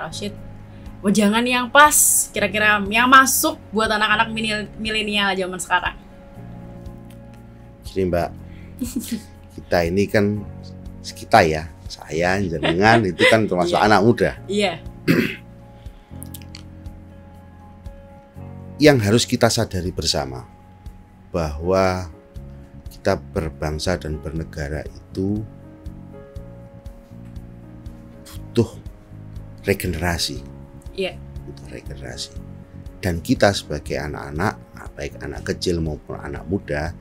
Rashid, wejangan yang pas, kira-kira yang masuk buat anak-anak milenial zaman sekarang? Gini Mbak, kita ini kan, saya, jenengan itu kan termasuk anak muda. Iya. Yang harus kita sadari bersama bahwa kita berbangsa dan bernegara itu butuh regenerasi. Iya. Butuh regenerasi. Dan kita sebagai anak-anak, baik anak kecil maupun anak muda,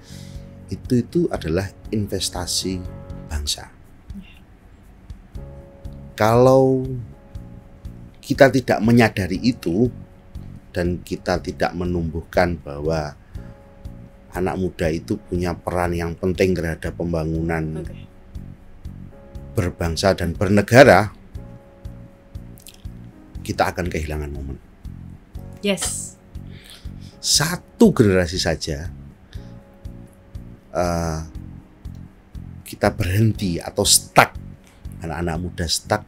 itu adalah investasi bangsa. Kalau kita tidak menyadari itu dan kita tidak menumbuhkan bahwa anak muda itu punya peran yang penting terhadap pembangunan berbangsa dan bernegara, kita akan kehilangan momen. Yes. Satu generasi saja kita berhenti atau stuck, anak-anak muda stuck,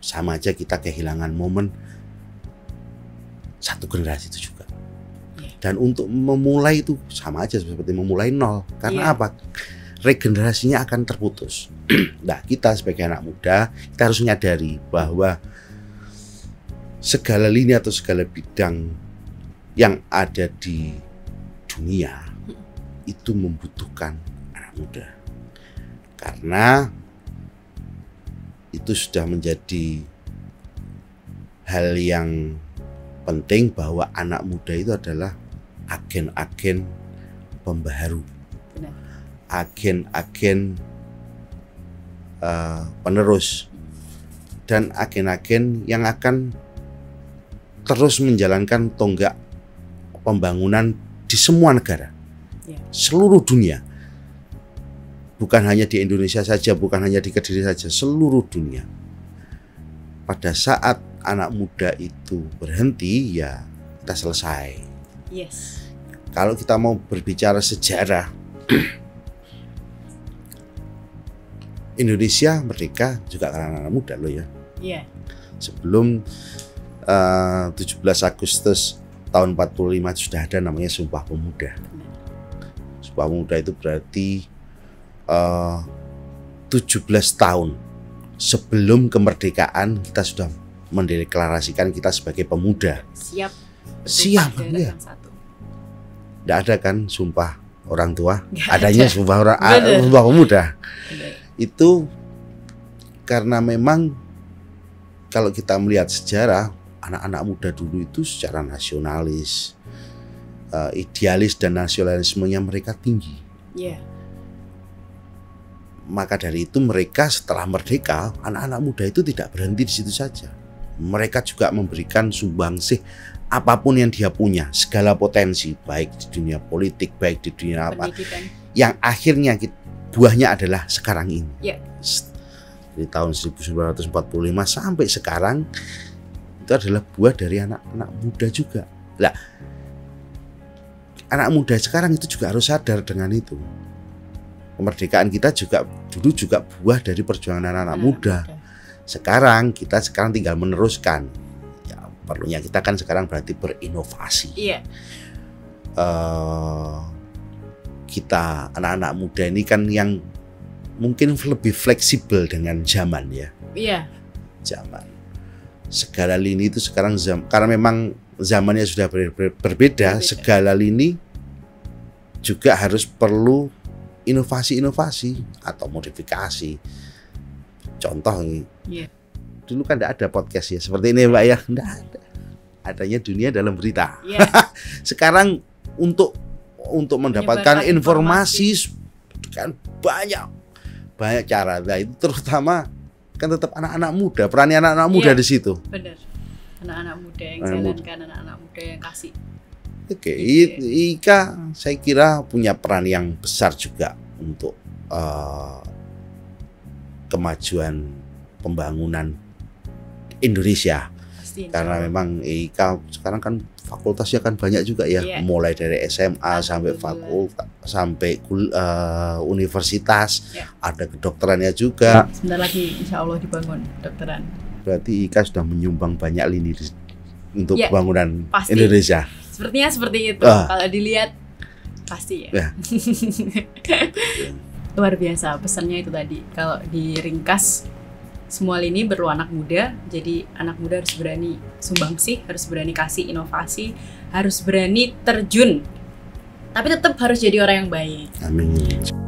sama aja kita kehilangan momen satu generasi itu juga. Dan untuk memulai itu sama aja seperti memulai nol. Karena apa? Regenerasinya akan terputus. Nah, kita sebagai anak muda, kita harus menyadari bahwa segala lini atau segala bidang yang ada di dunia itu membutuhkan anak muda. Karena itu sudah menjadi hal yang penting bahwa anak muda itu adalah agen-agen pembaharu, agen-agen penerus, dan agen-agen yang akan terus menjalankan tonggak pembangunan di semua negara, seluruh dunia. Bukan hanya di Indonesia saja, bukan hanya di Kediri saja, seluruh dunia. Pada saat anak muda itu berhenti, ya kita selesai. Yes. Kalau kita mau berbicara sejarah, Indonesia merdeka juga karena anak muda loh ya. Iya. Sebelum 17 Agustus tahun 45 sudah ada namanya Sumpah Pemuda. Sumpah Pemuda itu berarti 17 tahun sebelum kemerdekaan kita sudah mendeklarasikan kita sebagai pemuda. Siap, ya. Tidak ada kan sumpah orang tua, adanya sumpah sumpah pemuda. Itu karena memang kalau kita melihat sejarah, anak-anak muda dulu itu secara nasionalis, idealis dan nasionalismenya mereka tinggi. Maka dari itu mereka setelah merdeka, anak-anak muda itu tidak berhenti di situ saja. Mereka juga memberikan sumbangsih apapun yang dia punya, segala potensi, baik di dunia politik, baik di dunia apa, yang akhirnya buahnya adalah sekarang ini. Dari tahun 1945 sampai sekarang itu adalah buah dari anak-anak muda juga. Lah, anak muda sekarang itu juga harus sadar dengan itu. Kemerdekaan kita juga dulu juga buah dari perjuangan anak-anak muda. Sekarang kita tinggal meneruskan. Ya, perlunya kita kan sekarang berarti berinovasi. Kita anak-anak muda ini kan yang mungkin lebih fleksibel dengan zaman ya. Zaman. Segala lini itu sekarang karena memang zamannya sudah berbeda, segala lini juga harus perlu inovasi-inovasi atau modifikasi. Contoh dulu kan tidak ada podcast ya seperti ini Mbak ya, tidak ada. Adanya dunia dalam berita. Sekarang untuk mendapatkan informasi kan banyak cara. Nah, itu terutama kan tetap anak-anak muda, perannya anak-anak muda di situ. Benar. Anak-anak muda yang jalankan, anak-anak muda yang kasih. Ika saya kira punya peran yang besar juga untuk kemajuan pembangunan Indonesia. Karena memang Ika sekarang kan fakultasnya kan banyak juga ya, mulai dari SMA sampai fakultas sampai universitas, ada kedokterannya juga. Sebentar lagi insya Allah dibangun kedokteran. berarti Ika sudah menyumbang banyak lini untuk ya, pembangunan pasti. Indonesia. Sepertinya seperti itu. Kalau dilihat pasti ya. Luar biasa pesannya itu tadi. Kalau diringkas, semua lini perlu anak muda. Jadi anak muda harus berani sumbangsih, harus berani kasih inovasi, harus berani terjun. Tapi tetap harus jadi orang yang baik. Amin.